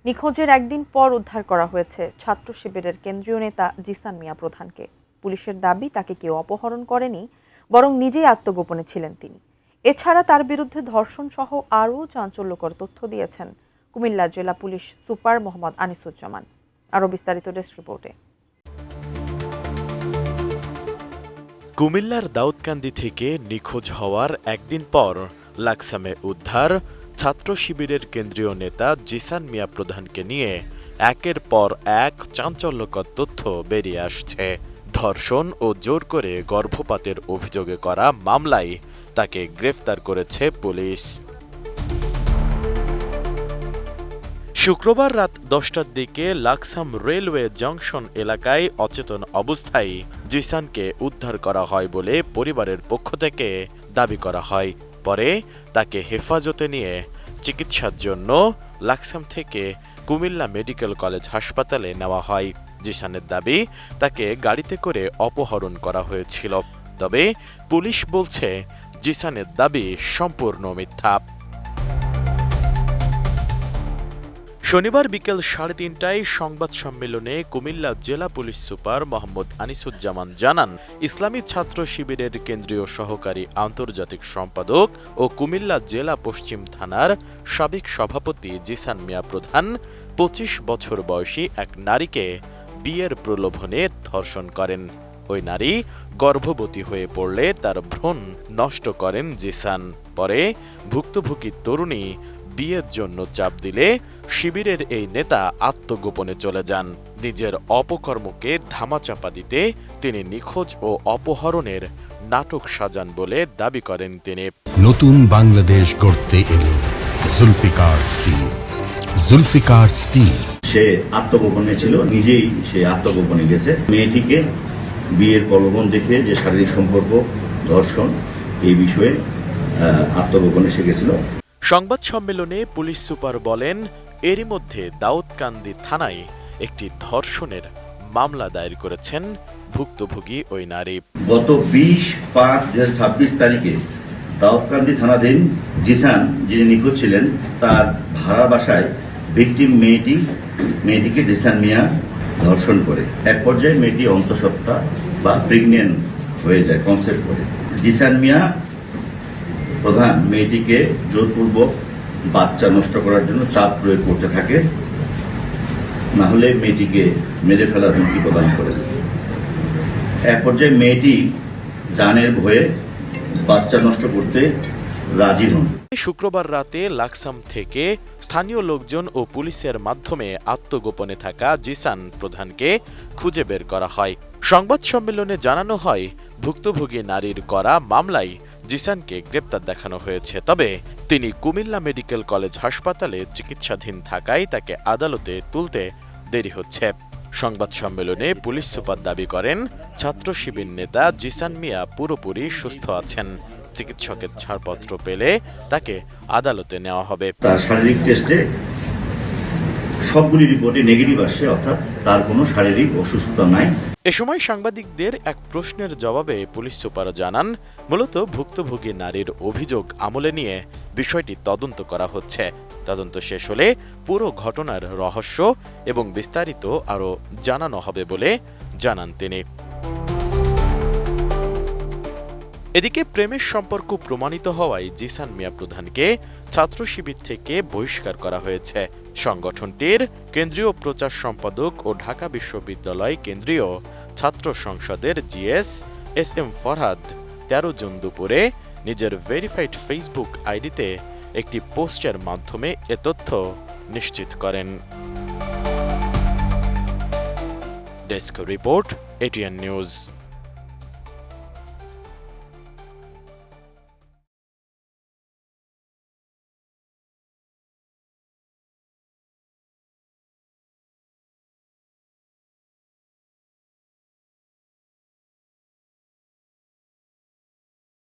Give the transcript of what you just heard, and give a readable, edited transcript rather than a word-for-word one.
নিখোঁজের একদিন পর উদ্ধার করা হয়েছে ছাত্র শিবিরের কেন্দ্রীয় নেতা জিসান মিয়া প্রধানকে। পুলিশের দাবি তাকে কেউ অপহরণ করেনি, বরং নিজেই আত্মগোপনে ছিলেন তিনি। এছাড়া তার বিরুদ্ধে ধর্ষণ সহ আরও চাঞ্চল্যকর তথ্য দিয়েছেন কুমিল্লা জেলা পুলিশ সুপার মোহাম্মদ আনিসুজ্জামান। আরও বিস্তারিত ডেস্ক রিপোর্টে। কুমিল্লার দাউদকান্দি থেকে নিখোঁজ হওয়ার একদিন পর লাকসামে উদ্ধার ছাত্র শিবিরের কেন্দ্রীয় নেতা জিসান মিয়া প্রধানকে নিয়ে একের পর এক চাঞ্চল্যকর তথ্য বেরিয়ে আসছে। ধর্ষণ ও জোর করে গর্ভপাতের অভিযোগে করা মামলায় তাকে গ্রেফতার করেছে পুলিশ। শুক্রবার রাত 10টার দিকে লাকসাম রেলওয়ে জংশন এলাকায় অচেতন অবস্থায় জিসানকে উদ্ধার করা হয় বলে পরিবারের পক্ষ থেকে দাবি করা হয়। পরে তাকে হেফাজতে নিয়ে চিকিৎসার জন্য লাকসাম থেকে কুমিল্লা মেডিকেল কলেজ হাসপাতালে নেওয়া হয়। জিসানের দাবি, তাকে গাড়িতে করে অপহরণ করা হয়েছিল। তবে পুলিশ বলছে জিসানের দাবি সম্পূর্ণ মিথ্যা। শনিবার বিকেল 3:30টায় সংবাদ সম্মেলনে কুমিল্লা জেলা পুলিশ সুপার মোহাম্মদ আনিসুজ্জামান জানান, ইসলামী ছাত্র শিবিরের কেন্দ্রীয় সহকারী আন্তর্জাতিক সম্পাদক ও কুমিল্লা জেলা পশ্চিম থানার সাবেক সভাপতি জিসান মিয়া প্রধান 25 বছর বয়সী এক নারীকে বিয়ের প্রলোভনে ধর্ষণ করেন। ওই নারী গর্ভবতী হয়ে পড়লে তার ভ্রূণ নষ্ট করেন জিসান। পরে ভুক্তভোগী তরুণী বিয়ের জন্য চাপ দিলে শিবিরের এই নেতা আত্মগোপনে চলে যান। নিজের অপকর্মকে ধামাচাপা দিতে তিনি নিখোঁজ ও অপহরণের নাটক সাজান বলে দাবি করেন তিনি। নতুন বাংলাদেশ গড়তে এলো জুলফিকার স্টিল। জুলফিকার স্টিল। সে আত্মগোপনে ছিল, নিজেই সে আত্মগোপনে গেছে। মেয়েটিকে বিয়ের প্রলোভন দেখে যে শারীরিক সম্পর্ক, ধর্ষণ, এই বিষয়ে আত্মগোপনে সে গেছিল। সংবাদ সম্মেলনে পুলিশ সুপার বলেন, এরই মধ্যে দাউদকান্দি থানায় একটি ধর্ষণের মামলা দায়ের করেছেন ভুক্তভোগী ওই নারী। গত 20/5/2026 তারিখে দাউদকান্দি থানাধীন জিসান, যিনি নিখোঁজ ছিলেন, তার ভাড়া বাসায় ভিকটিম মেয়েটিকে জিসান মিয়া ধর্ষণ করে। এক পর্যায়ে মেয়েটি অন্তঃসত্ত্বা বা প্রেগনেন্ট হয়ে যায়, কনসেপ্ট করে। জিসান মিয়া প্রধান মেয়েটিকে জোরপূর্বক বাচ্চা নষ্ট করার জন্য চাপ প্রয়োগ করতে থাকে, না হলে মেয়েটিকে মেরে ফেলার হুমকি প্রদান করে। এক পর্যায়ে মেয়েটি জানের ভয়ে বাচ্চা নষ্ট করতে রাজি হন। শুক্রবার রাতে লাকসাম থেকে স্থানীয় লোকজন ও পুলিশের মাধ্যমে আত্মগোপনে থাকা জিসান প্রধানকে খুঁজে বের করা হয়। সংবাদ সম্মেলনে জানানো হয়, ভুক্তভোগী নারীর করা মামলায় জিসানকে গ্রেপ্তার দেখানো হয়েছে। তবে তিনি কুমিল্লা মেডিকেল কলেজ হাসপাতালে চিকিৎসাধীন থাকায় তাকে আদালতে তুলতে দেরি হচ্ছে। সংবাদ সম্মেলনে পুলিশ সুপার দাবি করেন, ছাত্র শিবির নেতা জিসান মিয়া পুরোপুরি সুস্থ আছেন। চিকিৎসকের ছাড়পত্র পেলে তাকে আদালতে নেওয়া হবে। তার শারীরিক টেস্টে সবগুলি রিপোর্টে নেগেটিভ আসে, অর্থাৎ তার কোনো শারীরিক অসুস্থতা নাই। এ সময় সাংবাদিকদের এক প্রশ্নের জবাবে পুলিশ সুপার জানান, মূলত ভুক্তভোগী নারীর অভিযোগ আমলে নিয়ে বিষয়টি তদন্ত করা হচ্ছে। তদন্ত শেষ হলে পুরো ঘটনার রহস্য এবং বিস্তারিত আরও জানানো হবে বলে জানান তিনি। এদিকে প্রেমের সম্পর্ক প্রমাণিত হওয়ায় জিসান মিয়া প্রধানকে ছাত্র শিবির থেকে বহিষ্কার করা হয়েছে। সংগঠনটির কেন্দ্রীয় প্রচার সম্পাদক ও ঢাকা বিশ্ববিদ্যালয় কেন্দ্রীয় ছাত্র সংসদের GS S M Farhad 13 June দুপুরে নিজের ভেরিফাইড ফেসবুক আইডিতে একটি পোস্টের মাধ্যমে এ তথ্য নিশ্চিত করেন। Desk report, ATN news.